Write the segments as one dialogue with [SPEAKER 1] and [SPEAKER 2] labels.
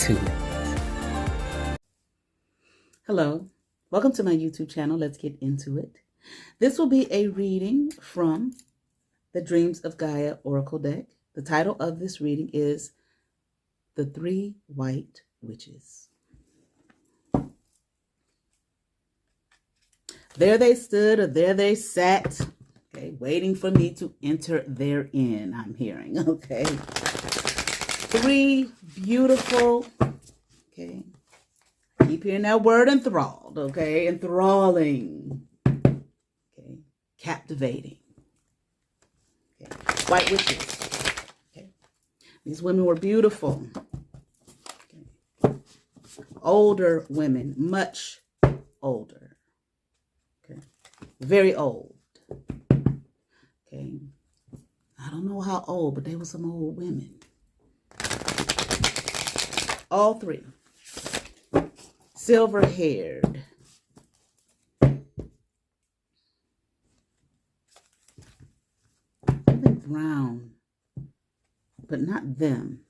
[SPEAKER 1] Intuit. Hello, welcome to my YouTube channel, Let's Get Into It. This will be a reading from the Dreams of Gaia Oracle deck. The title of this reading is The Three White Witches. There they stood, or there they sat, okay, waiting for me to enter therein, I'm hearing, okay. Three beautiful, okay, keep hearing that word enthralled, okay, enthralling, okay, captivating, okay, white witches, okay. These women were beautiful, okay. Older women, much older, okay, very old, okay. I don't know how old, but they were some old women. All three. Silver-haired. I think brown, but not them.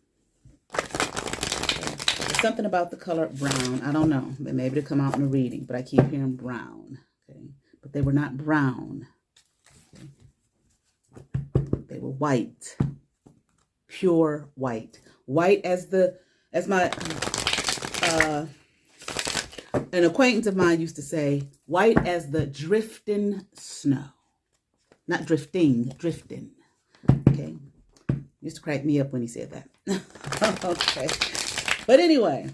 [SPEAKER 1] There's something about the color brown. I don't know. Maybe it'll come out in the reading, but I keep hearing brown. Okay, but they were not brown. Okay. They were white, pure white. White as my an acquaintance of mine used to say, white as the drifting snow. Not drifting, drifting. Okay. Used to crack me up when he said that. Okay. But anyway.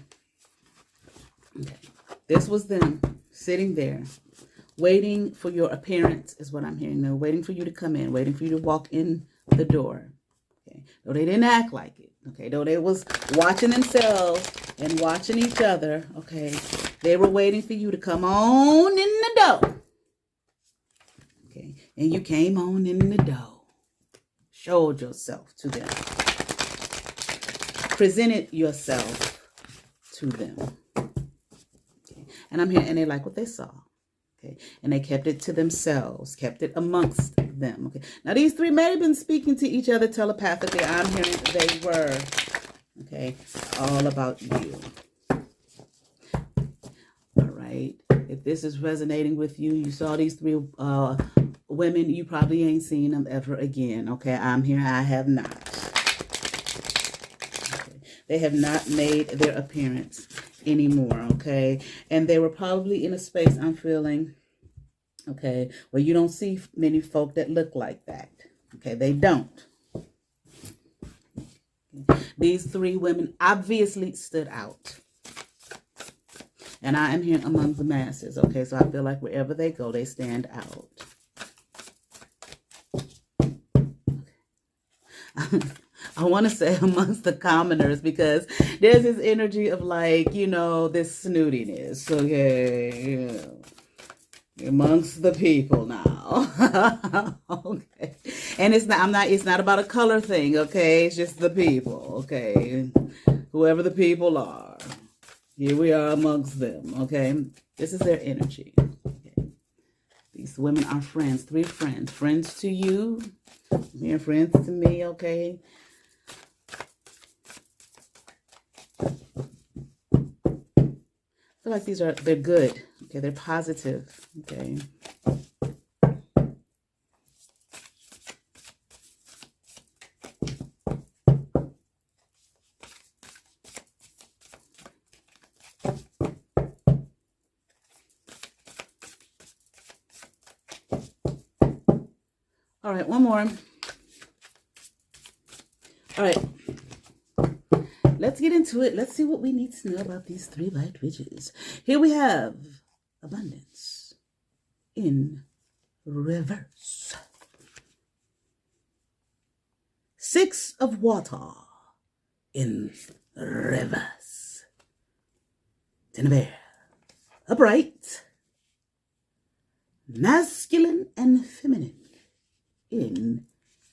[SPEAKER 1] Okay. This was them sitting there, waiting for your appearance, is what I'm hearing. They're waiting for you to come in, waiting for you to walk in the door. Okay. Though they didn't act like it. Okay. Though they was watching themselves and watching each other. Okay. They were waiting for you to come on in the door. Okay. And you came on in the door. Showed yourself to them. Presented yourself to them. Okay. And I'm here, and they like what they saw. Okay. And they kept it to themselves, kept it amongst them. Okay. Now these three may have been speaking to each other telepathically. I'm hearing they were. Okay. All about you. If this is resonating with you, you saw these three women, you probably ain't seen them ever again. Okay, I'm here. I have not. Okay. They have not made their appearance anymore. Okay, and they were probably in a space, I'm feeling, okay, where you don't see many folk that look like that. Okay, they don't. These three women obviously stood out. And I am here among the masses, okay? So I feel like wherever they go, they stand out. Okay. I want to say amongst the commoners because there's this energy of like, you know, this snootiness, okay? You know, amongst the people now. Okay. And it's not about a color thing, okay? It's just the people, okay? Whoever the people are. Here we are amongst them, okay? This is their energy. Okay. These women are friends, three friends. Friends to you, mere friends to me, okay? I feel like they're good, okay? They're positive, okay? All right, one more. All right. Let's get into it. Let's see what we need to know about these three white witches. Here we have abundance in reverse. 6 of water in reverse. 10 of air. Upright. Masculine and feminine in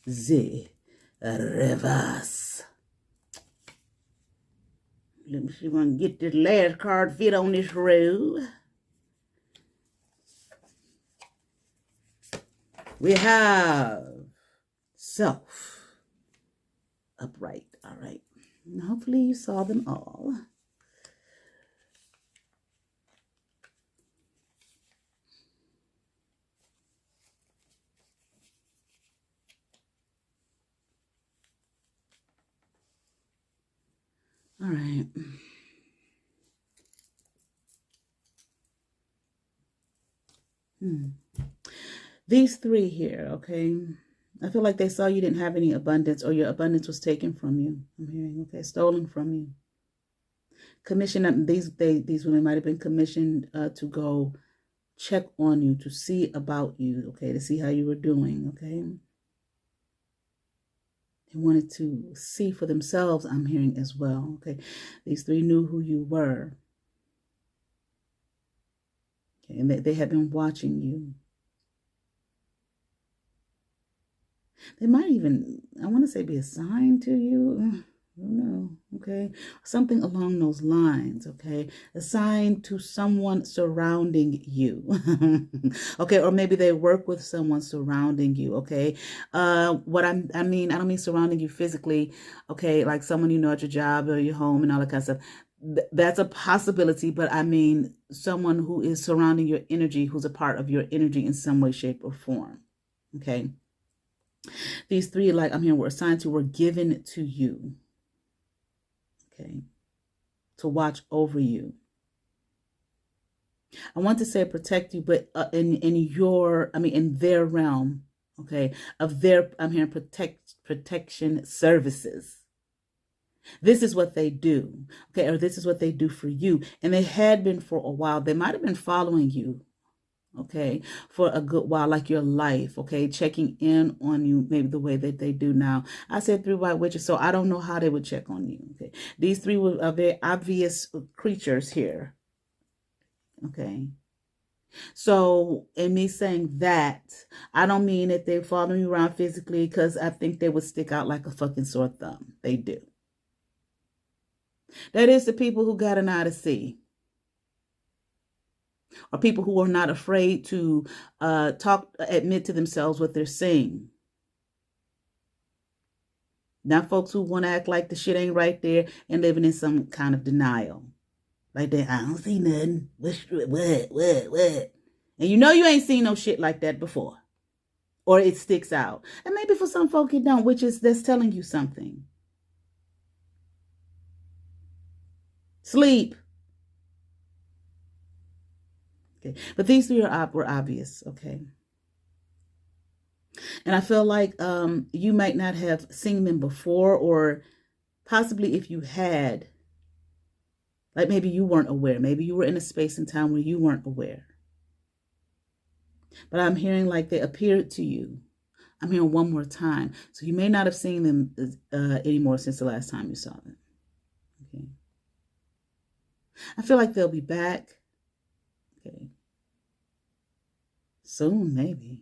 [SPEAKER 1] the reverse. Let me see if I can get this last card fit on this row. We have self upright. All right. And hopefully you saw them all. All right. These three here, okay? I feel like they saw you didn't have any abundance, or your abundance was taken from you. I'm hearing, okay, stolen from you. Commissioned, these women might have been commissioned to go check on you, to see about you, okay, to see how you were doing, okay? They wanted to see for themselves, I'm hearing as well, okay? These three knew who you were. Okay, and they had been watching you. They might even, I want to say, be assigned to you. I don't know, okay? Something along those lines, okay? Assigned to someone surrounding you, okay? Or maybe they work with someone surrounding you, okay? I don't mean surrounding you physically, okay? Like someone you know at your job or your home and all that kind of stuff. That's a possibility, but I mean someone who is surrounding your energy, who's a part of your energy in some way, shape, or form, okay? These three, like I'm hearing, were assigned to, were given to you, okay, to watch over you. I want to say protect you, but in their realm, okay, of their, I'm hearing protection services. This is what they do, okay, or this is what they do for you. And they had been for a while. They might have been following you, okay, for a good while, like your life, okay, checking in on you, maybe the way that they do now. I said three white witches, so I don't know how they would check on you, okay. These three were very obvious creatures here, okay. So in me saying that, I don't mean that they're following you around physically, because I think they would stick out like a fucking sore thumb. They do. That is the people who got an eye to see. Or people who are not afraid to admit to themselves what they're seeing. Not folks who want to act like the shit ain't right there and living in some kind of denial. Like that, I don't see nothing. What? And you know you ain't seen no shit like that before. Or it sticks out. And maybe for some folk it don't, which is that's telling you something. Sleep. Okay. But these three were obvious, okay? And I feel like you might not have seen them before, or possibly if you had, like maybe you weren't aware. Maybe you were in a space and time where you weren't aware. But I'm hearing like they appeared to you. I'm hearing one more time. So you may not have seen them anymore since the last time you saw them. Okay. I feel like they'll be back. Okay. Soon, maybe.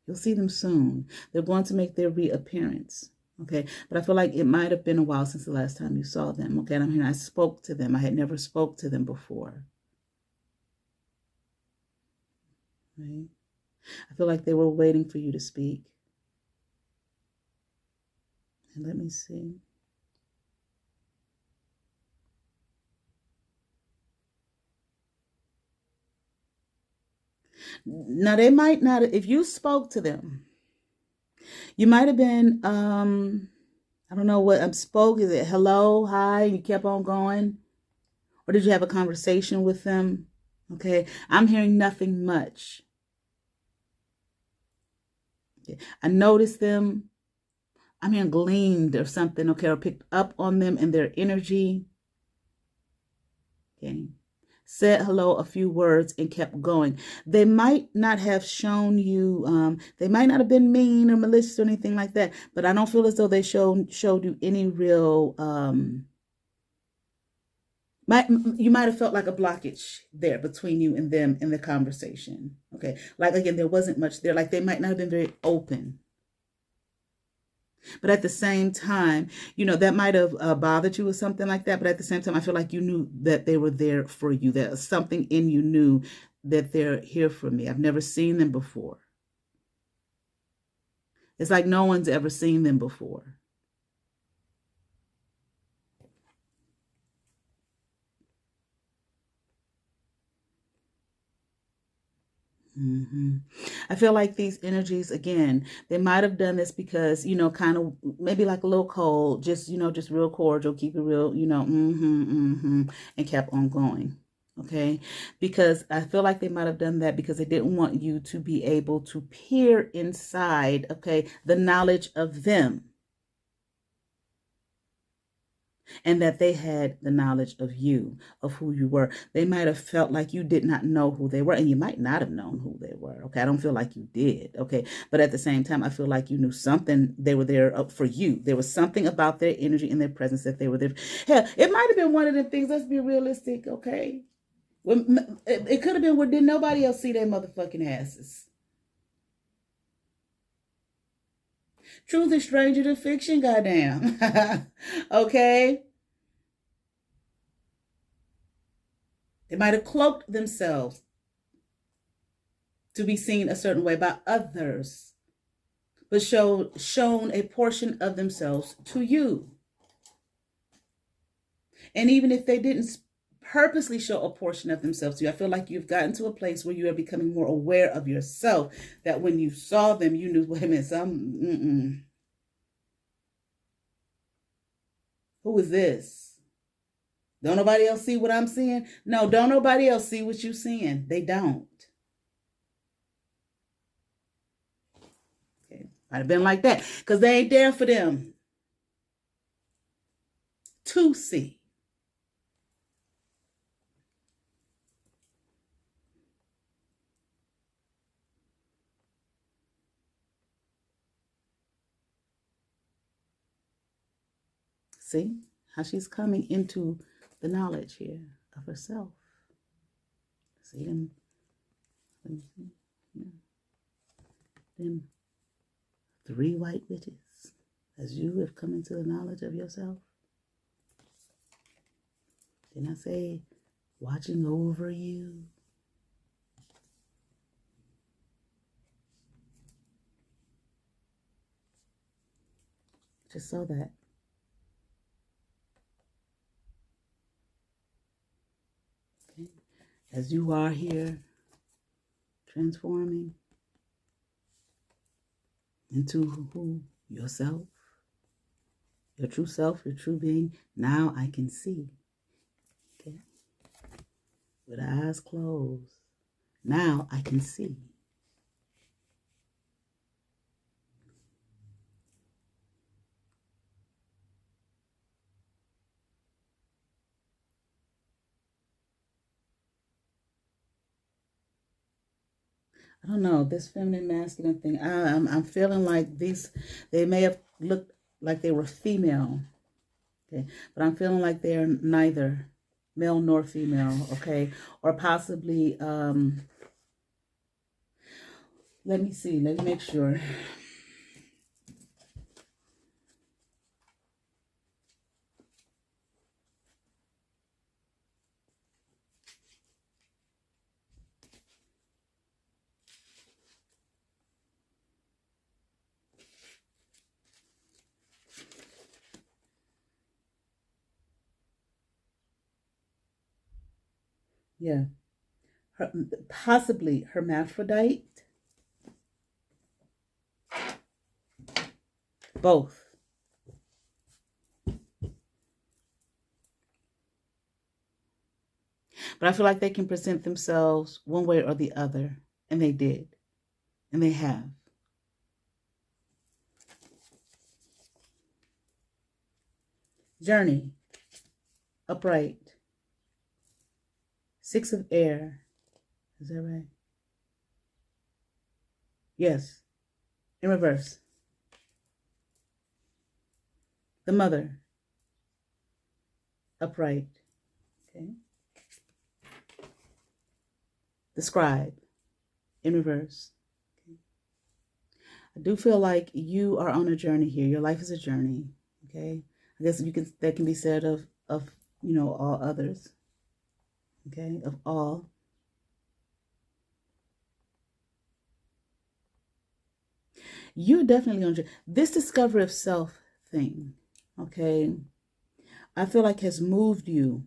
[SPEAKER 1] You'll see them soon. They're going to make their reappearance. Okay. But I feel like it might have been a while since the last time you saw them. Okay. And I'm hearing I spoke to them. I had never spoke to them before. Right. I feel like they were waiting for you to speak. And let me see. Now, they might not, if you spoke to them, you might have been, I don't know what spoke. Is it hello, hi, you kept on going? Or did you have a conversation with them? Okay, I'm hearing nothing much. Okay. I noticed them. I'm hearing gleamed or something, okay, or picked up on them and their energy. Okay. Said hello, a few words, and kept going. They might not have shown you, they might not have been mean or malicious or anything like that, but I don't feel as though they showed you any real, you might have felt like a blockage there between you and them in the conversation. Okay. Like, again, there wasn't much there. Like, they might not have been very open. But at the same time, that might have bothered you with something like that. But at the same time, I feel like you knew that they were there for you. That something in you knew that they're here for me. I've never seen them before. It's like no one's ever seen them before. I feel like these energies, again, they might have done this because, you know, kind of maybe like a little cold, just, you know, just real cordial, keep it real, you know, and kept on going. Okay, because I feel like they might have done that because they didn't want you to be able to peer inside, okay, the knowledge of them, and that they had the knowledge of you, of who you were. They might have felt like you did not know who they were, and you might not have known who they were. Okay, I don't feel like you did. Okay, but at the same time, I feel like you knew something. They were there for you. There was something about their energy and their presence that they were there. Hell, it might have been one of the things. Let's be realistic. Okay. It could have been where didn't nobody else see their motherfucking asses. Truth is stranger than fiction, goddamn. Okay? They might have cloaked themselves to be seen a certain way by others, but shown a portion of themselves to you. And even if they didn't purposely show a portion of themselves to you, I feel like you've gotten to a place where you are becoming more aware of yourself, that when you saw them, you knew, wait a minute, who is this? Don't nobody else see what I'm seeing? No, don't nobody else see what you're seeing. They don't. Okay, might have been like that because they ain't there for them to see. See how she's coming into the knowledge here of herself. See them, them 3 white witches as you have come into the knowledge of yourself. Didn't I say watching over you? Just saw that. As you are here transforming into who? Yourself, your true self, your true being. Now I can see. Okay. With eyes closed. Now I can see. I don't know, this feminine masculine thing. I'm feeling like they may have looked like they were female, okay, but I'm feeling like they're neither male nor female, okay, or possibly let me see, let me make sure. Yeah, possibly hermaphrodite. Both. But I feel like they can present themselves one way or the other. And they did. And they have. Journey. Upright. 6 of air. Is that right? Yes. In reverse. The mother. Upright. Okay. The scribe. In reverse. Okay. I do feel like you are on a journey here. Your life is a journey. Okay. I guess that can be said of you know, all others. Okay, of all. You're definitely on this discovery of self thing. Okay, I feel like has moved you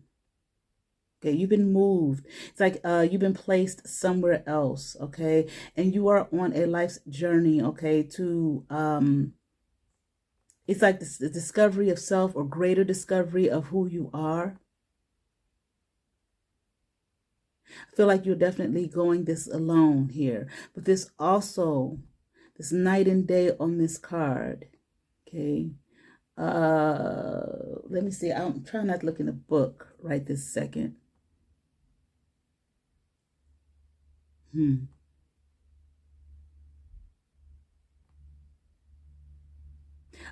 [SPEAKER 1] Okay, you've been moved. It's like you've been placed somewhere else, okay? And you are on a life's journey, okay, to it's like the discovery of self or greater discovery of who you are. I feel like you're definitely going this alone here. But this also, this night and day on this card, okay? Let me see. I'm trying not to look in the book right this second.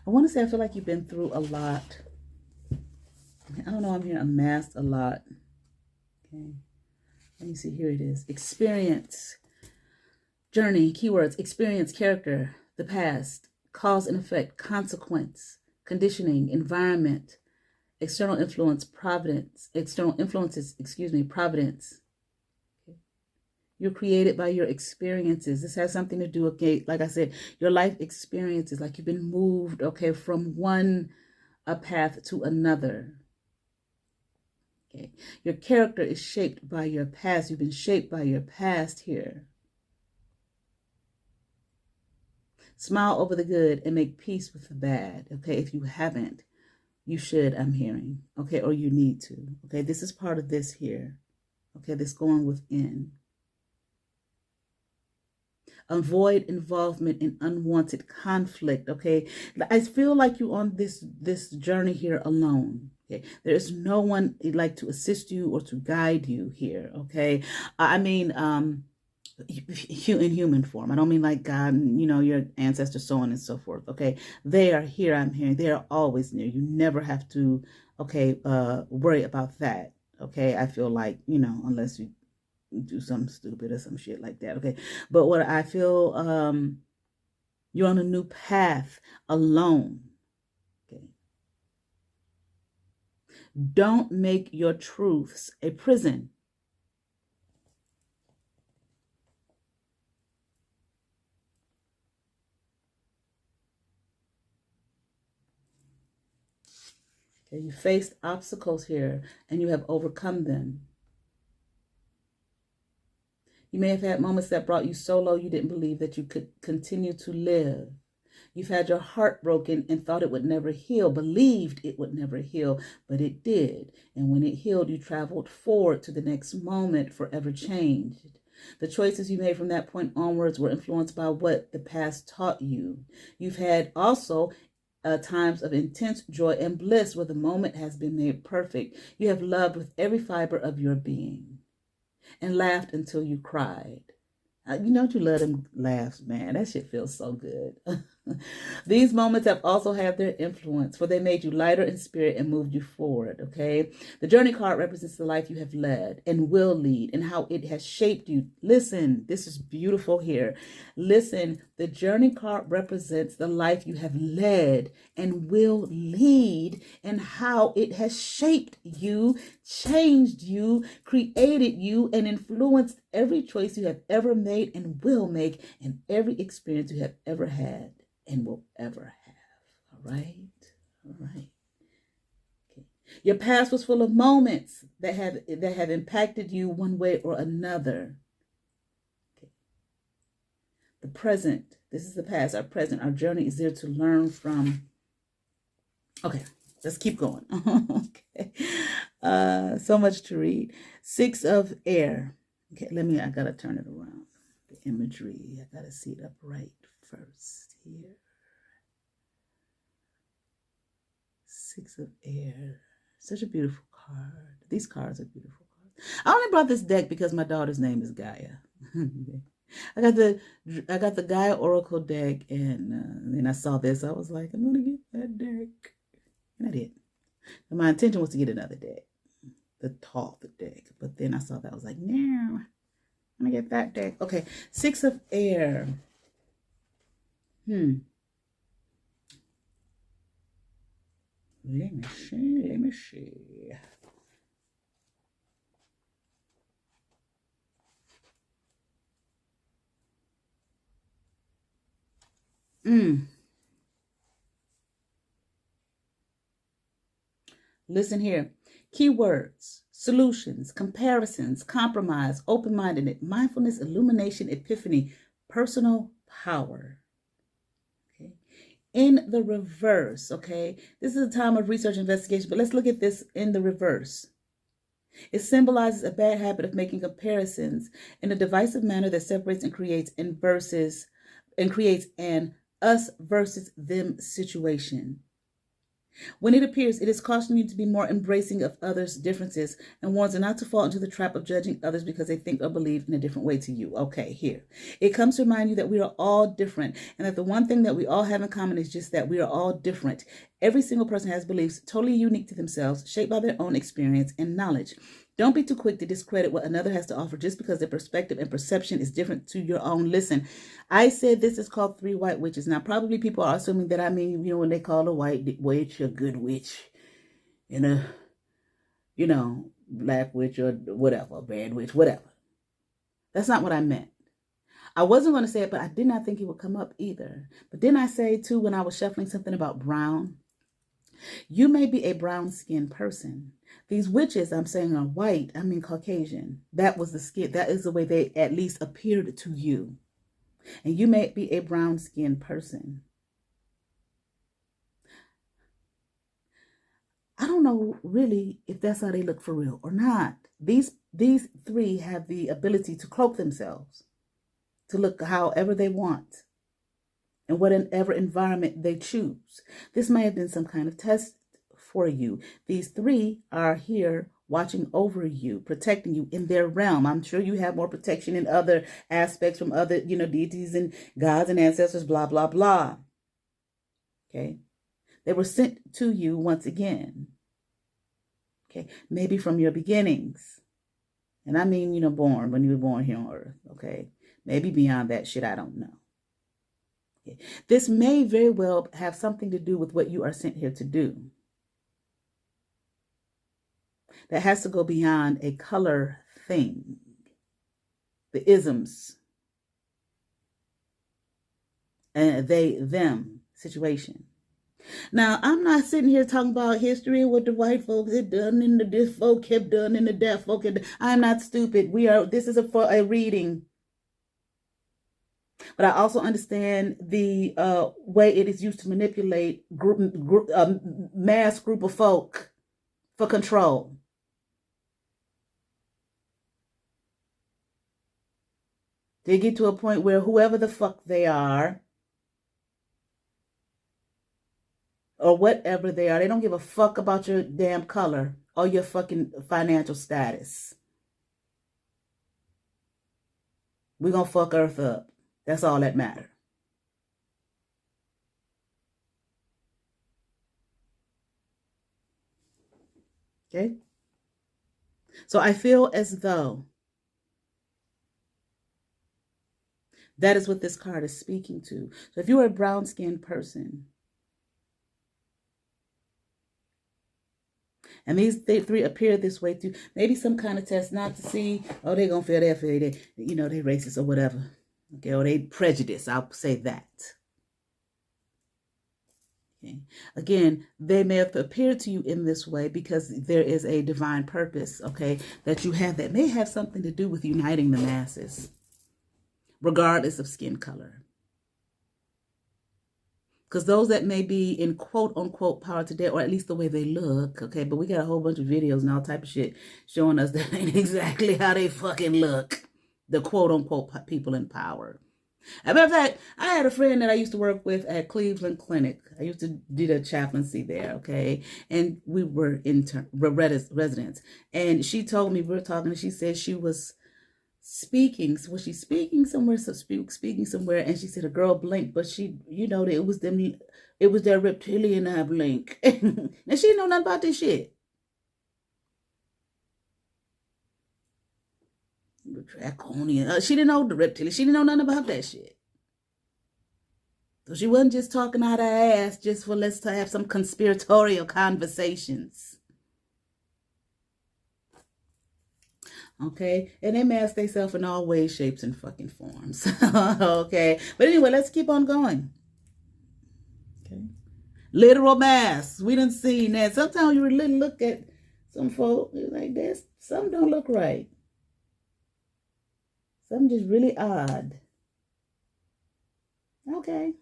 [SPEAKER 1] I want to say I feel like you've been through a lot. I don't know. I'm hearing amassed a lot. Okay. Let me see. Here it is. Experience. Journey. Keywords. Experience. Character. The past. Cause and effect. Consequence. Conditioning. Environment. External influence. Providence. External influences. Providence. You're created by your experiences. This has something to do with, okay, like I said, your life experiences, like you've been moved, okay, from one path to another. Okay. Your character is shaped by your past. You've been shaped by your past here. Smile over the good and make peace with the bad. Okay, if you haven't, you should, I'm hearing. Okay, or you need to. Okay, this is part of this here. Okay, this going within. Avoid involvement in unwanted conflict. Okay, I feel like you're on this journey here alone. Okay, there is no one like to assist you or to guide you here. Okay, I mean, in human form. I don't mean like God, you know, your ancestors, so on and so forth. Okay, they are here. I'm hearing they are always near. You never have to, okay, worry about that. Okay, I feel like, you know, unless you do something stupid or some shit like that. Okay, but what I feel, you're on a new path alone. Okay, don't make your truths a prison. Okay, you faced obstacles here and you have overcome them. You may have had moments that brought you so low you didn't believe that you could continue to live. You've had your heart broken and thought it would never heal, believed it would never heal, but it did. And when it healed, you traveled forward to the next moment, forever changed. The choices you made from that point onwards were influenced by what the past taught you. You've had also times of intense joy and bliss where the moment has been made perfect. You have loved with every fiber of your being and laughed until you cried. You know, you love them laughs, man. That shit feels so good. These moments have also had their influence, for they made you lighter in spirit and moved you forward, okay? The journey card represents the life you have led and will lead and how it has shaped you. Listen, this is beautiful here. Listen, the journey card represents the life you have led and will lead and how it has shaped you, changed you, created you, and influenced every choice you have ever made and will make, and every experience you have ever had and will ever have. All right? All right. Okay. Your past was full of moments that have impacted you one way or another. Okay. The present, this is the past. Our present, our journey is there to learn from. Okay, let's keep going. Okay. So much to read. 6 of air. Okay, I gotta turn it around. The imagery, I gotta see it up right first here. 6 of air. Such a beautiful card. These cards are beautiful cards. I only brought this deck because my daughter's name is Gaia. I got the Gaia Oracle deck, and then I saw this. I was like, I'm gonna get that deck, and I did. And my intention was to get another deck, the deck, but then I saw that. I was like, no, I'm gonna get that deck. Okay, 6 of air. Let me see. Listen here. Keywords. solutions, comparisons, compromise, open-mindedness, mindfulness, illumination, epiphany, personal power. Okay. In the reverse, okay, this is a time of research and investigation, but let's look at this in the reverse. It symbolizes a bad habit of making comparisons in a divisive manner that separates and creates an us versus them situation. When it appears, it is cautioning you to be more embracing of others' differences and warns you not to fall into the trap of judging others because they think or believe in a different way to you. Okay, here. It comes to remind you that we are all different and that the one thing that we all have in common is just that we are all different. Every single person has beliefs totally unique to themselves, shaped by their own experience and knowledge. Don't be too quick to discredit what another has to offer just because their perspective and perception is different to your own. Listen, I said this is called Three White Witches. Now, probably people are assuming that I mean, when they call a white witch a good witch and a, black witch or whatever, bad witch, whatever. That's not what I meant. I wasn't going to say it, but I did not think it would come up either. But didn't I say, too, when I was shuffling something about brown? You may be a brown-skinned person. These witches I'm saying are white. I mean Caucasian. That was the skin. That is the way they at least appeared to you. And you may be a brown-skinned person. I don't know really if that's how they look for real or not. These three have the ability to cloak themselves, to look however they want, in whatever environment they choose. This may have been some kind of test for you. These three are here watching over you, protecting you in their realm. I'm sure you have more protection in other aspects from other, deities and gods and ancestors, blah, blah, blah. Okay. They were sent to you once again. Okay. Maybe from your beginnings. And I mean, born, when you were born here on earth. Okay. Maybe beyond that shit, I don't know. Okay. This may very well have something to do with what you are sent here to do. That has to go beyond a color thing. The isms. And they, them situation. Now, I'm not sitting here talking about history and what the white folks had done and the this folk have done and the deaf folk had done. I'm not stupid. This is for a reading. But I also understand the way it is used to manipulate mass group of folk for control. They get to a point where whoever the fuck they are, or whatever they are, they don't give a fuck about your damn color or your fucking financial status. We're going to fuck Earth up. That's all that matters. Okay? So I feel as though that is what this card is speaking to. So if you are a brown-skinned person, and these three appear this way too, maybe some kind of test, not to see, oh, they're going to feel they they racist or whatever. Okay, or they prejudice, I'll say that. Okay. Again, they may have appeared to you in this way because there is a divine purpose, okay, that you have that may have something to do with uniting the masses, regardless of skin color. Because those that may be in quote unquote power today, or at least the way they look, okay, but we got a whole bunch of videos and all type of shit showing us that ain't exactly how they fucking look. The quote unquote people in power. As a matter of fact, I had a friend that I used to work with at Cleveland Clinic. I used to do the chaplaincy there, okay? And we were residents. And she told me, we were talking, and she said she was speaking. Was she speaking somewhere? Speaking somewhere, and she said a girl blinked, but she, it was their reptilian eye blink. And she didn't know nothing about this shit. Draconian. She didn't know the reptilian. She didn't know nothing about that shit. So she wasn't just talking out her ass just for let's have some conspiratorial conversations. Okay? And they mask themselves in all ways, shapes, and fucking forms. Okay? But anyway, let's keep on going. Okay? Literal masks. We done seen that. Sometimes you really look at Some folk like this, some don't look right. Some just really odd. Okay.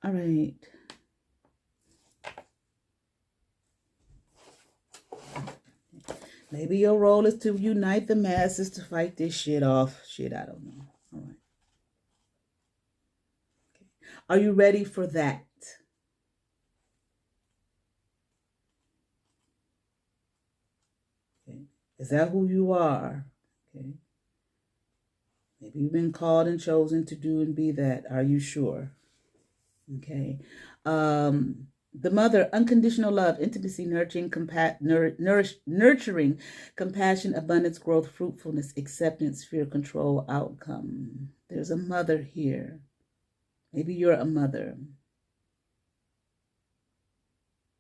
[SPEAKER 1] All right. Maybe your role is to unite the masses to fight this shit off. Shit, I don't know. All right. Okay. Are you ready for that? Okay. Is that who you are? Okay. Maybe you've been called and chosen to do and be that. Are you sure? Okay. The mother, unconditional love, intimacy, nurturing, nurturing, compassion, abundance, growth, fruitfulness, acceptance, fear, control, outcome. There's a mother here. Maybe you're a mother.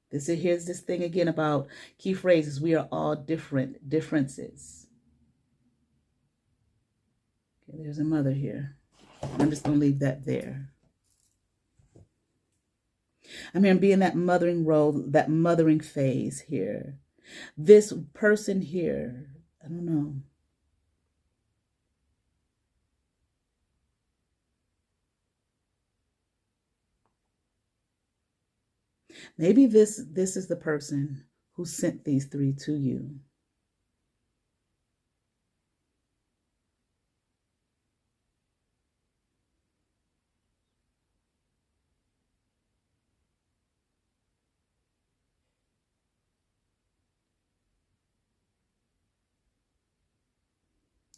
[SPEAKER 1] Here's this thing again about key phrases. We are all different, differences. Okay, there's a mother here. I'm just going to leave that there. I'm here to be in that mothering role, that mothering phase here. This person here, I don't know. Maybe this is the person who sent these three to you.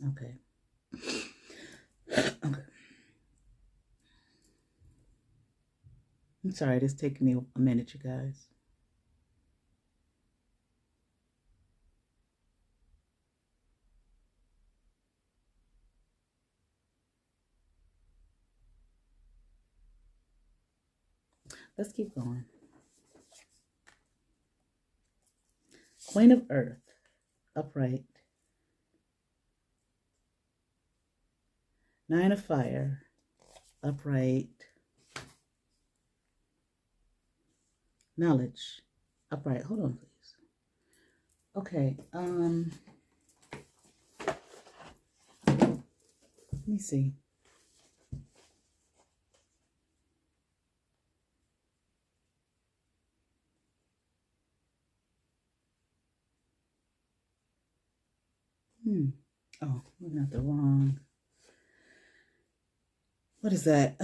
[SPEAKER 1] Okay. Okay. I'm sorry, it's taking me a minute, you guys. Let's keep going. Queen of Earth, upright. Nine of Fire, upright. Knowledge, upright. Hold on, please. Okay. Let me see. Oh, looking at the wrong. What is that?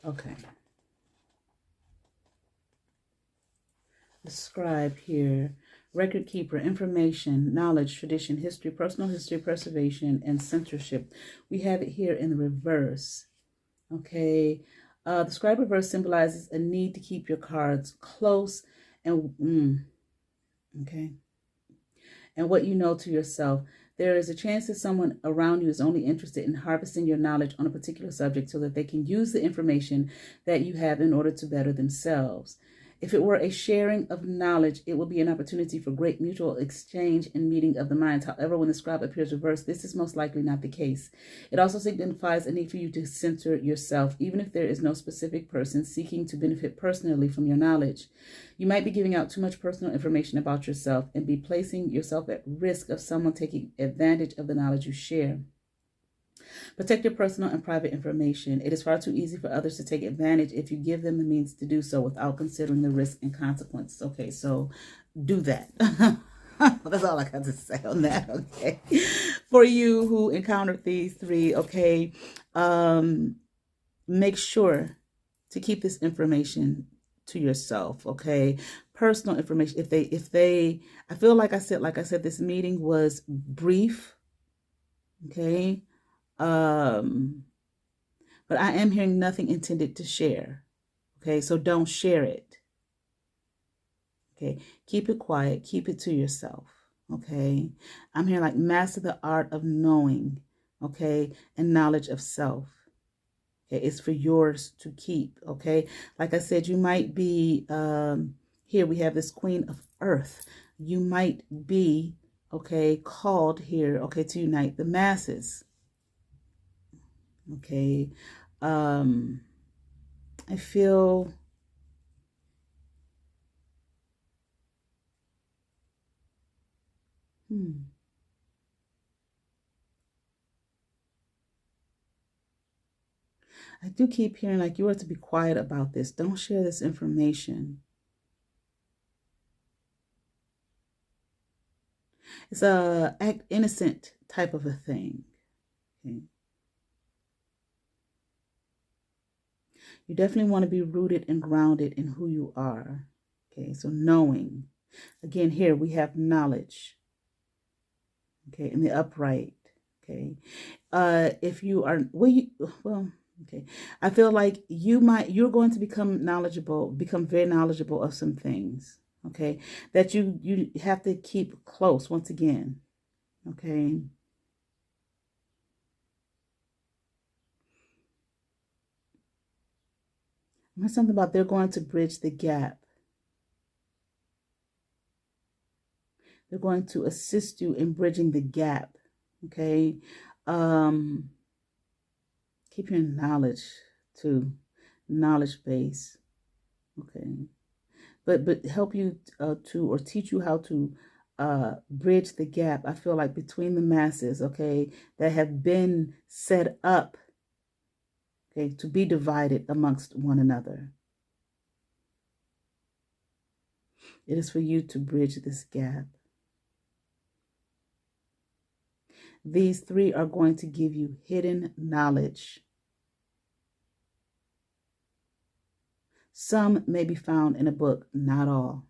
[SPEAKER 1] Okay. The scribe here, record keeper, information, knowledge, tradition, history, personal history, preservation, and censorship. We have it here in the reverse. Okay. The scribe reverse symbolizes a need to keep your cards close and okay. And what you know to yourself. There is a chance that someone around you is only interested in harvesting your knowledge on a particular subject so that they can use the information that you have in order to better themselves. If it were a sharing of knowledge, it would be an opportunity for great mutual exchange and meeting of the minds. However, when the scribe appears reversed, this is most likely not the case. It also signifies a need for you to center yourself, even if there is no specific person seeking to benefit personally from your knowledge. You might be giving out too much personal information about yourself and be placing yourself at risk of someone taking advantage of the knowledge you share. Protect your personal and private information. It is far too easy for others to take advantage if you give them the means to do so without considering the risk and consequences. Okay, so do that. That's all I got to say on that, okay? For you who encountered these three, okay, make sure to keep this information to yourself, okay? Personal information. If they, I feel like I said, this meeting was brief, okay? But I am hearing nothing intended to share. Okay, so don't share it. Okay, keep it quiet, keep it to yourself. Okay, I'm here like master the art of knowing, okay, and knowledge of self. Okay, it's for yours to keep. Okay, like I said, you might be here. We have this Queen of Earth. You might be, okay, called here, okay, to unite the masses. Okay, I feel I do keep hearing like you are to be quiet about this. Don't share this information. It's a act innocent type of a thing. Okay. You definitely want to be rooted and grounded in who you are. Okay, so knowing. Again, here we have knowledge. Okay, in the upright. Okay. If you are okay. I feel like you're going to become very knowledgeable of some things. Okay, that you have to keep close once again. Okay. There's something about they're going to bridge the gap. They're going to assist you in bridging the gap. Okay. Keep your knowledge too, knowledge base. Okay. But help you to, or teach you how to bridge the gap, I feel like, between the masses, okay, that have been set up, okay, to be divided amongst one another. It is for you to bridge this gap. These three are going to give you hidden knowledge. Some may be found in a book, not all.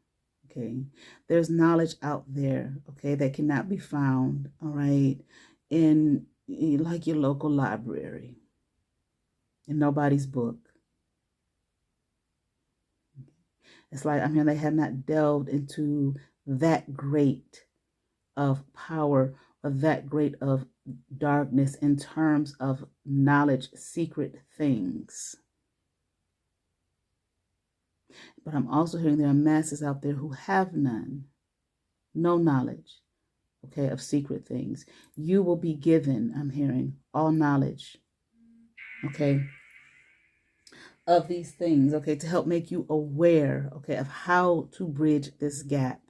[SPEAKER 1] Okay, there's knowledge out there, okay, that cannot be found, all right, in like your local library, in nobody's book. It's like, I mean, they have not delved into that great of power or that great of darkness in terms of knowledge, secret things. But I'm also hearing there are masses out there who have none, no knowledge, okay, of secret things. You will be given, I'm hearing, all knowledge, okay, of these things, okay, to help make you aware, okay, of how to bridge this gap,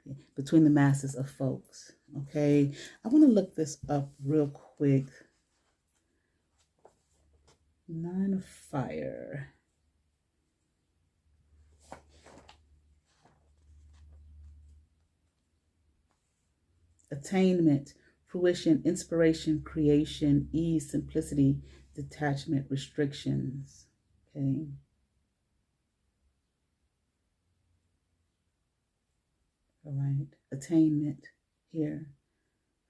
[SPEAKER 1] okay, between the masses of folks, okay. I want to look this up real quick. Nine of Fire. Attainment, fruition, inspiration, creation, ease, simplicity, detachment, restrictions. Okay. All right. Attainment here.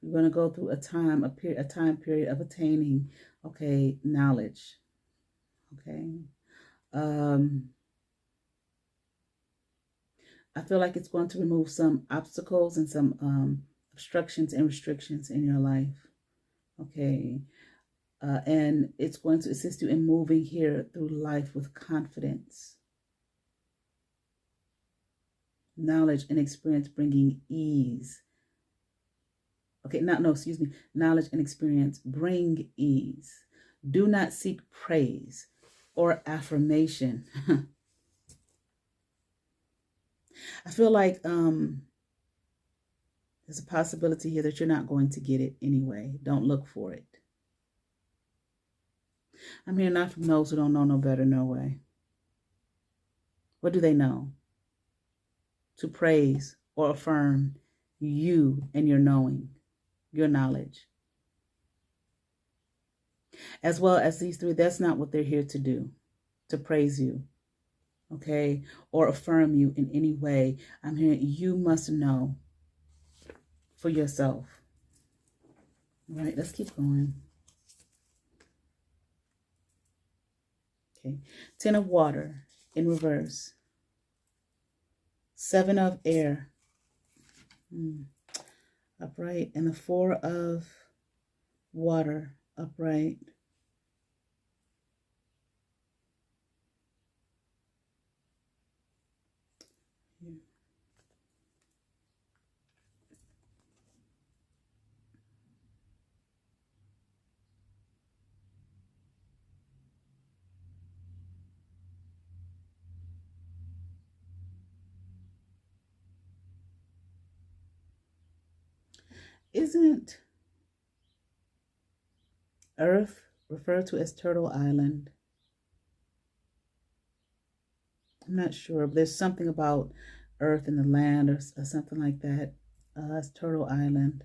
[SPEAKER 1] You're going to go through a time period of attaining, okay, knowledge. Okay. I feel like it's going to remove some obstacles and some obstructions and restrictions in your life. Okay. And it's going to assist you in moving here through life with confidence. Knowledge and experience bringing ease. Okay, knowledge and experience bring ease. Do not seek praise or affirmation. I feel like there's a possibility here that you're not going to get it anyway. Don't look for it. I'm hearing not from those who don't know no better, no way. What do they know? To praise or affirm you and your knowing, your knowledge. As well as these three, that's not what they're here to do, to praise you, okay, or affirm you in any way. I'm hearing you must know for yourself. All right, let's keep going. Okay, 10 of Water in reverse. 7 of Air. Upright. And the 4 of Water. Upright. Isn't Earth referred to as Turtle Island? I'm not sure, but there's something about Earth and the land or something like that. It's Turtle Island.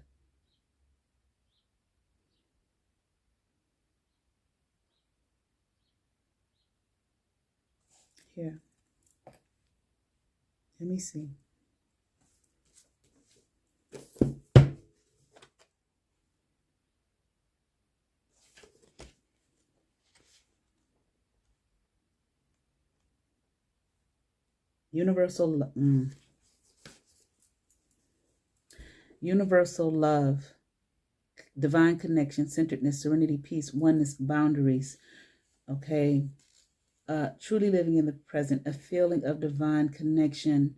[SPEAKER 1] Here. Let me see. Universal love, divine connection, centeredness, serenity, peace, oneness, boundaries. Okay. Truly living in the present, a feeling of divine connection,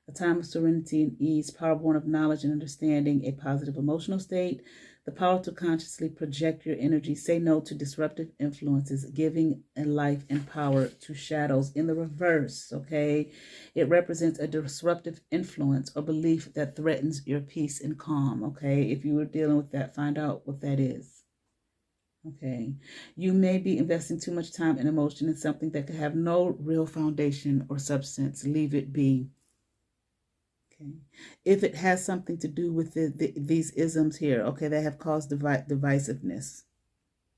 [SPEAKER 1] a time of serenity and ease, power born of knowledge and understanding, a positive emotional state, the power to consciously project your energy, say no to disruptive influences, giving a life and power to shadows. In the reverse, okay, it represents a disruptive influence or belief that threatens your peace and calm, okay? If you were dealing with that, find out what that is. Okay, you may be investing too much time and emotion in something that could have no real foundation or substance. Leave it be. Okay, if it has something to do with these isms here, okay, that have caused divisiveness.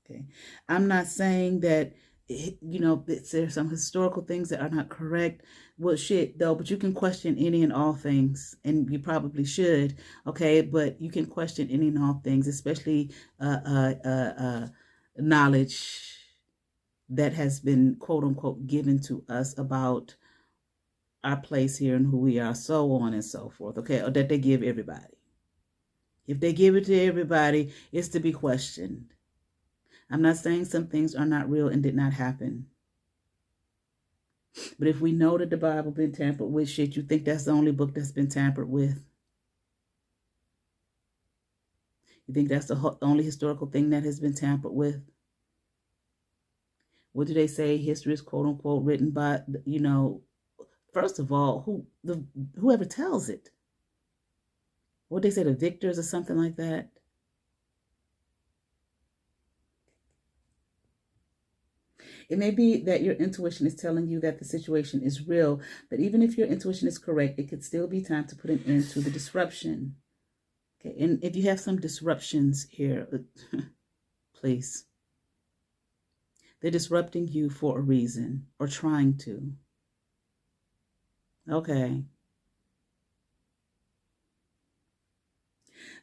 [SPEAKER 1] Okay, I'm not saying that, you know, there's some historical things that are not correct. Well, shit, though, but you can question any and all things, and you probably should, okay, but you can question any and all things, especially knowledge that has been, quote unquote, given to us about our place here and who we are, so on and so forth, okay, or that they give everybody. If they give it to everybody, it's to be questioned. I'm not saying some things are not real and did not happen. But if we know that the Bible been tampered with, shit, you think that's the only book that's been tampered with? You think that's the only historical thing that has been tampered with? What do they say? History is, quote unquote, written by, you know, first of all, whoever tells it. What they say, the victors or something like that? It may be that your intuition is telling you that the situation is real, but even if your intuition is correct, it could still be time to put an end to the disruption. Okay, and if you have some disruptions here, please. They're disrupting you for a reason, or trying to. Okay.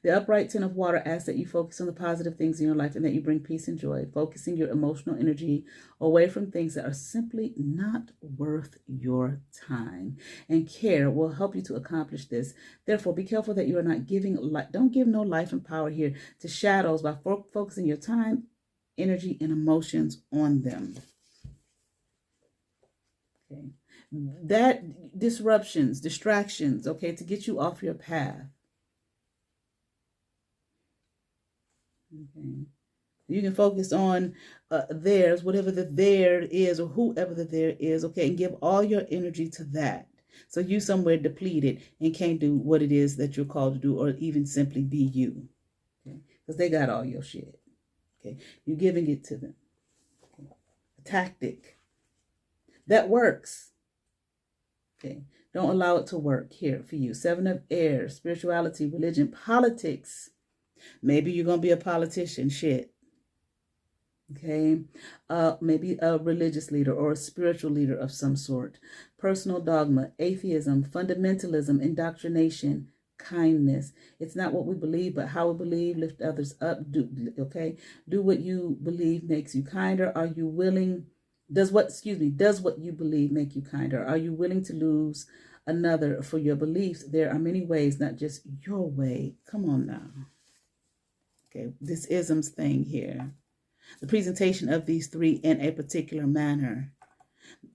[SPEAKER 1] The upright Ten of Water asks that you focus on the positive things in your life and that you bring peace and joy, focusing your emotional energy away from things that are simply not worth your time. And care will help you to accomplish this. Therefore, be careful that you are not giving life. Don't give no life and power here to shadows by focusing your time, energy, and emotions on them. Okay. That disruptions, distractions, okay, to get you off your path. Okay. You can focus on theirs, whatever the there is, or whoever the there is, okay, and give all your energy to that. So you somewhere depleted and can't do what it is that you're called to do, or even simply be you. Okay, because they got all your shit. Okay, you're giving it to them. Okay. A tactic that works. Okay, don't allow it to work here for you. Seven of Air, spirituality, religion, politics. Maybe you're going to be a politician, shit. Okay. Maybe a religious leader or a spiritual leader of some sort. Personal dogma, atheism, fundamentalism, indoctrination, kindness. It's not what we believe, but how we believe. Lift others up. Okay. Do what you believe makes you kinder. Are you willing? Does what you believe make you kinder? Are you willing to lose another for your beliefs? There are many ways, not just your way. Come on now. Okay, this isms thing here. The presentation of these three in a particular manner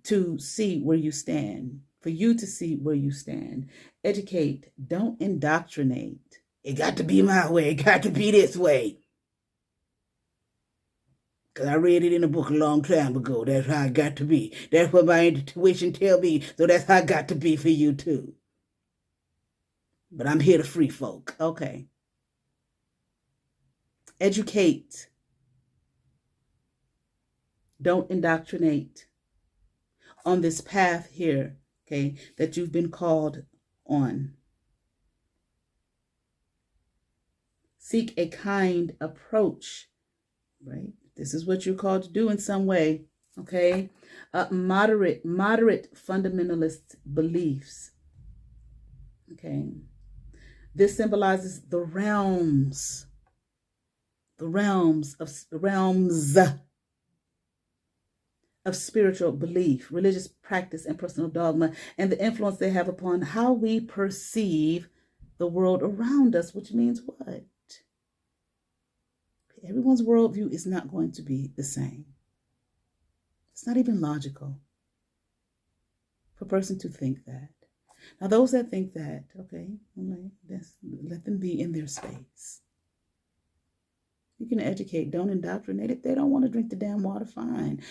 [SPEAKER 1] to see where you stand, for you to see where you stand. Educate, don't indoctrinate. It got to be my way. It got to be this way. Because I read it in a book a long time ago. That's how it got to be. That's what my intuition tell me. So that's how it got to be for you too. But I'm here to free folk. Okay. Educate. Don't indoctrinate on this path here, okay, that you've been called on. Seek a kind approach, right? This is what you're called to do in some way, okay? Moderate fundamentalist beliefs, okay? This symbolizes the realms of spiritual belief, religious practice, and personal dogma, and the influence they have upon how we perceive the world around us, which means what? Everyone's worldview is not going to be the same. It's not even logical for a person to think that. Now, those that think that, okay, let them be in their space. You can educate, don't indoctrinate. If they don't want to drink the damn water, fine.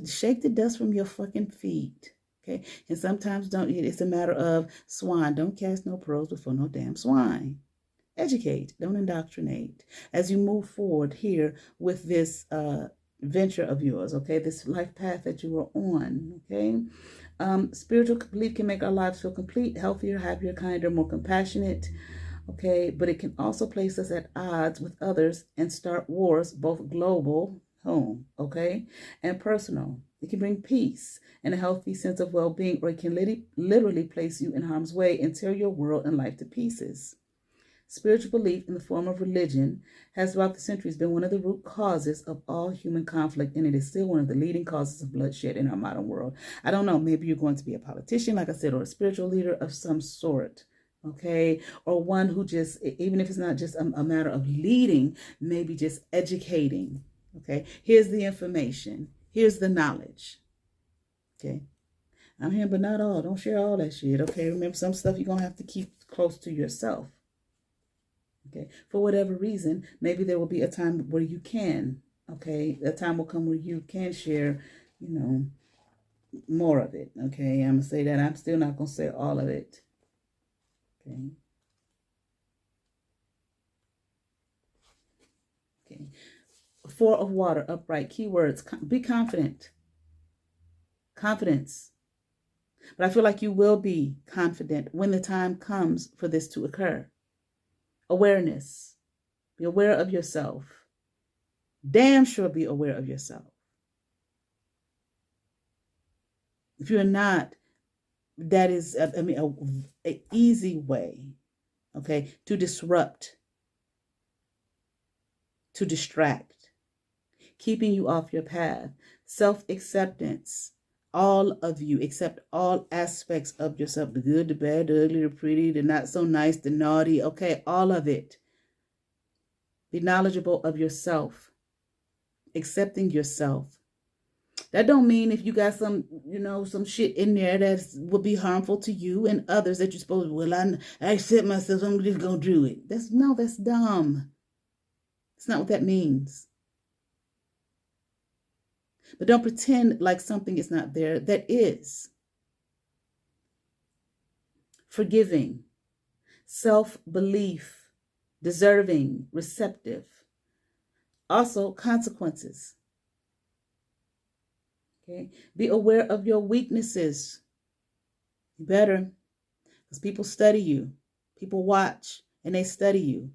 [SPEAKER 1] Shake the dust from your fucking feet, okay? And sometimes it's a matter of swine. Don't cast no pearls before no damn swine. Educate, don't indoctrinate. As you move forward here with this venture of yours, okay, this life path that you are on, okay? Spiritual belief can make our lives feel complete, healthier, happier, kinder, more compassionate, okay? But it can also place us at odds with others and start wars, both global, home, okay, and personal. It can bring peace and a healthy sense of well-being, or it can literally place you in harm's way and tear your world and life to pieces. Spiritual belief in the form of religion has throughout the centuries been one of the root causes of all human conflict, and it is still one of the leading causes of bloodshed in our modern world. I don't know, maybe you're going to be a politician, like I said, or a spiritual leader of some sort, okay? Or one who just, even if it's not just a matter of leading, maybe just educating, okay? Here's the information. Here's the knowledge, okay? I'm here, but not all. Don't share all that shit, okay? Remember, some stuff you're going to have to keep close to yourself. Okay, for whatever reason, maybe there will be a time where you can, okay, a time will come where you can share, more of it, okay? I'm going to say that. I'm still not going to say all of it, okay? Okay. 4 of water, upright, keywords, be confident. Confidence. But I feel like you will be confident when the time comes for this to occur. Awareness. Be aware of yourself. Damn sure be aware of yourself. If you're not, that is, an easy way, okay, to disrupt, to distract, keeping you off your path. Self-acceptance. All of you, accept all aspects of yourself, the good, the bad, the ugly, the pretty, the not so nice, the naughty, okay, all of it. Be knowledgeable of yourself, accepting yourself. That don't mean if you got some, some shit in there that would be harmful to you and others that you're supposed to, well, I accept myself, so I'm just going to do it. That's dumb. That's not what that means. But don't pretend like something is not there that is. Forgiving, self-belief, deserving, receptive. Also, consequences. Okay, be aware of your weaknesses. You better, because people study you. People watch and they study you.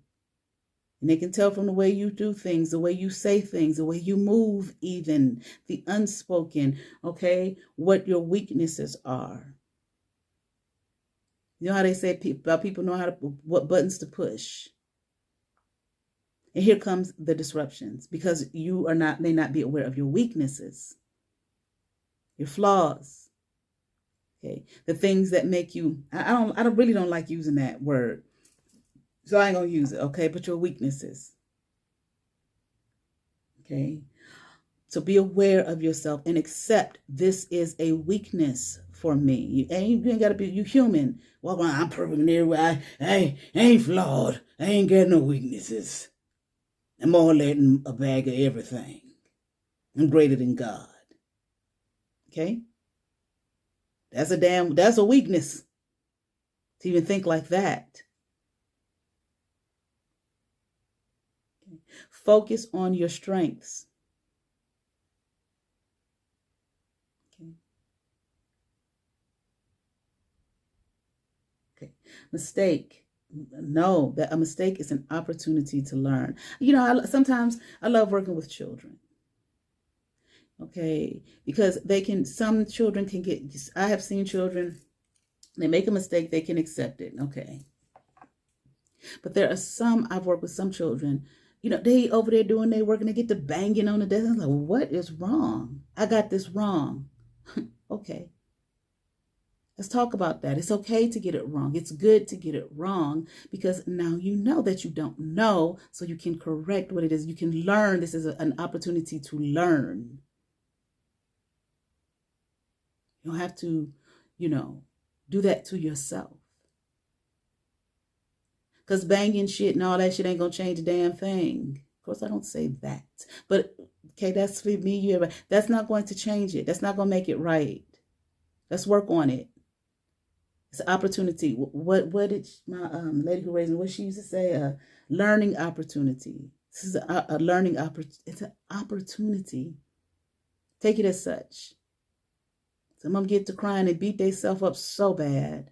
[SPEAKER 1] And they can tell from the way you do things, the way you say things, the way you move even, the unspoken, okay, what your weaknesses are. You know how they say people know what buttons to push. And here comes the disruptions, because you may not be aware of your weaknesses, your flaws, okay, the things that make you, I really don't like using that word. So I ain't going to use it, okay? But your weaknesses, okay? So be aware of yourself and accept this is a weakness for me. You ain't got to be, you human. Walk around, I'm perfect in everywhere. I ain't flawed. I ain't got no weaknesses. I'm more than a bag of everything. I'm greater than God. Okay? That's a weakness to even think like that. Focus on your strengths. Okay. Okay. Mistake. Know that a mistake is an opportunity to learn. You know, sometimes I love working with children. Okay, because some children can get, I have seen children, they make a mistake, they can accept it. Okay. But there are some, I've worked with some children, you know, they over there doing their work and they get to banging on the desk. I'm like, what is wrong? I got this wrong. Okay. Let's talk about that. It's okay to get it wrong. It's good to get it wrong because now you know that you don't know, so you can correct what it is. You can learn. This is an opportunity to learn. You don't have to, you know, do that to yourself. Because banging shit and all that shit ain't going to change a damn thing. Of course, I don't say that. But, okay, that's for me, you, everybody. That's not going to change it. That's not going to make it right. Let's work on it. It's an opportunity. What did my lady who raised me, what she used to say? Learning opportunity. This is a learning opportunity. It's an opportunity. Take it as such. Some of them get to crying and beat themselves up so bad.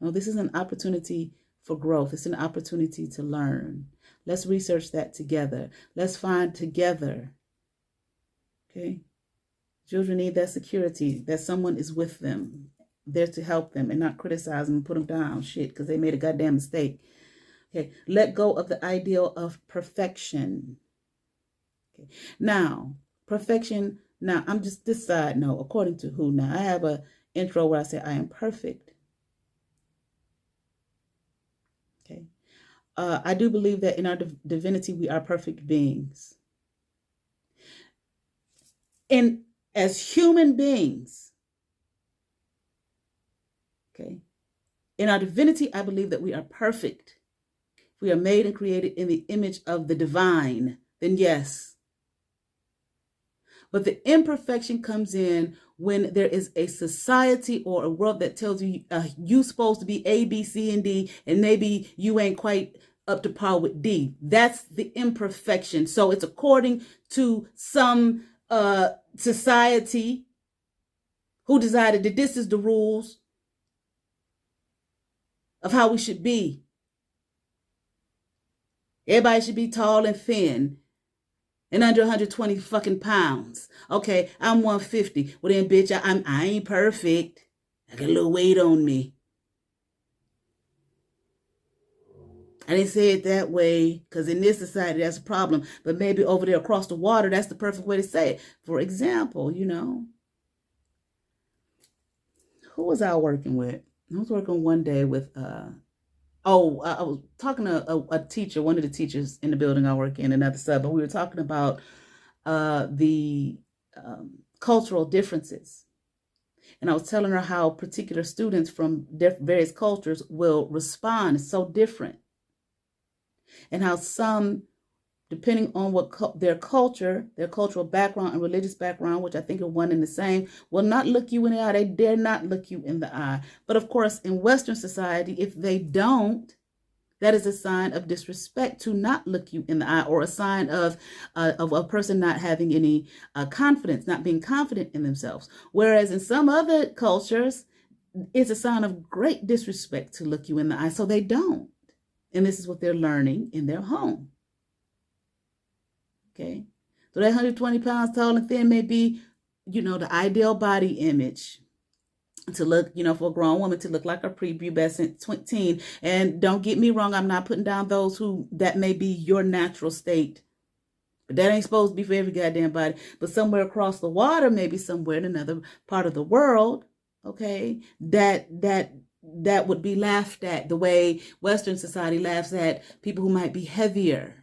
[SPEAKER 1] No, this is an opportunity for growth. It's an opportunity to learn. Let's research that together. Let's find together. Okay? Children need that security, that someone is with them, there to help them and not criticize them and put them down. Shit, because they made a goddamn mistake. Okay? Let go of the ideal of perfection. Okay? Now, perfection. Now, I'm just this side note, according to who now? I have a intro where I say I am perfect. Okay. I do believe that in our divinity, we are perfect beings. And as human beings, okay, in our divinity, I believe that we are perfect. If we are made and created in the image of the divine, then yes. But the imperfection comes in when there is a society or a world that tells you you're supposed to be A, B, C, and D, and maybe you ain't quite up to par with D. That's the imperfection. So it's according to some society who decided that this is the rules of how we should be. Everybody should be tall and thin and under 120 fucking pounds. Okay, I'm 150. Well then, bitch, I ain't perfect. I got a little weight on me. I didn't say it that way because in this society, that's a problem. But maybe over there across the water, that's the perfect way to say it. For example, you know, who was I working with? I was working one day with, I was talking to a teacher, one of the teachers in the building I work in, another sub, but we were talking about the cultural differences. And I was telling her how particular students from various cultures will respond. It's so different. And how some, depending on what their culture, their cultural background and religious background, which I think are one and the same, will not look you in the eye. They dare not look you in the eye. But of course, in Western society, if they don't, that is a sign of disrespect to not look you in the eye, or a sign of a person not having any confidence, not being confident in themselves. Whereas in some other cultures, it's a sign of great disrespect to look you in the eye. So they don't. And this is what they're learning in their home. Okay. So that 120 pounds tall and thin may be, you know, the ideal body image to look, you know, for a grown woman to look like a prepubescent teen. And don't get me wrong, I'm not putting down those who that may be your natural state. But that ain't supposed to be for every goddamn body. But somewhere across the water, maybe somewhere in another part of the world, okay, that would be laughed at the way Western society laughs at people who might be heavier.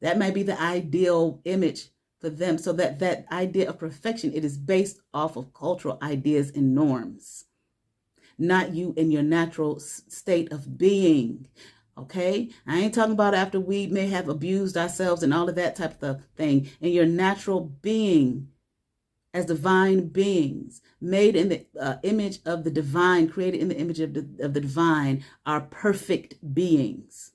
[SPEAKER 1] That might be the ideal image for them. So that idea of perfection, it is based off of cultural ideas and norms, not you in your natural state of being. Okay? I ain't talking about after we may have abused ourselves and all of that type of thing. In your natural being, as divine beings, made in the image of the divine, created in the image of the divine, are perfect beings.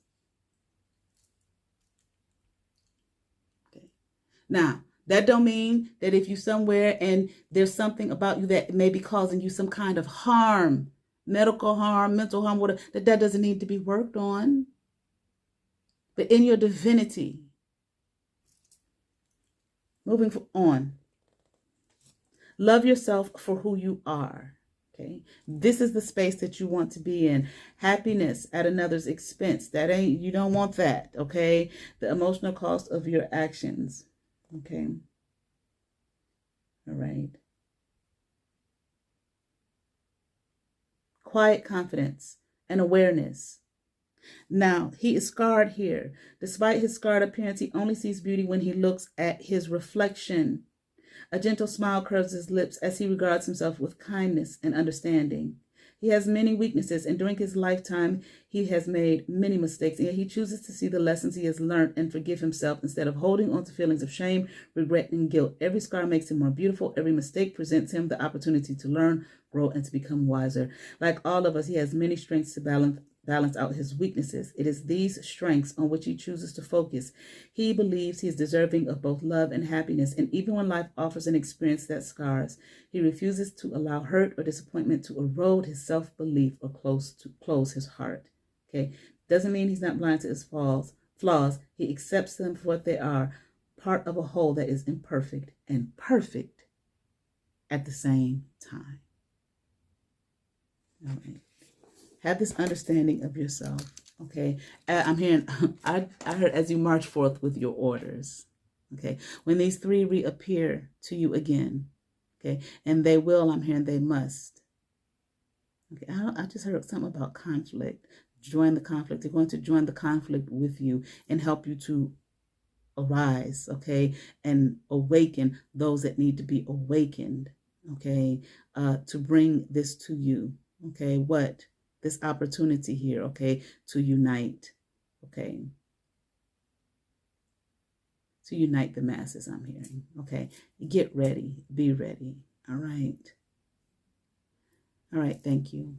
[SPEAKER 1] Now, that don't mean that if you somewhere and there's something about you that may be causing you some kind of harm, medical harm, mental harm, whatever, that doesn't need to be worked on. But in your divinity, moving on, love yourself for who you are. Okay, this is the space that you want to be in. Happiness at another's expense. You don't want that. Okay, the emotional cost of your actions. Okay. All right. Quiet confidence and awareness. Now, he is scarred here. Despite his scarred appearance, he only sees beauty when he looks at his reflection. A gentle smile curves his lips as he regards himself with kindness and understanding. He has many weaknesses, and during his lifetime, he has made many mistakes, and yet he chooses to see the lessons he has learned and forgive himself instead of holding on to feelings of shame, regret, and guilt. Every scar makes him more beautiful. Every mistake presents him the opportunity to learn, grow, and to become wiser. Like all of us, he has many strengths to balance out his weaknesses. It is these strengths on which he chooses to focus. He believes he is deserving of both love and happiness, and even when life offers an experience that scars, he refuses to allow hurt or disappointment to erode his self-belief or close his heart. Okay, doesn't mean he's not blind to his flaws. He accepts them for what they are, part of a whole that is imperfect and perfect at the same time. All right. Have this understanding of yourself, okay? I'm hearing, I heard as you march forth with your orders, okay? When these three reappear to you again, okay? And they will, I'm hearing they must. Okay, I just heard something about conflict. Join the conflict. They're going to join the conflict with you and help you to arise, okay? And awaken those that need to be awakened, okay? To bring this to you, okay? What? This opportunity here, okay, to unite, okay, to unite the masses, I'm hearing, okay. Get ready, be ready, all right. All right, thank you.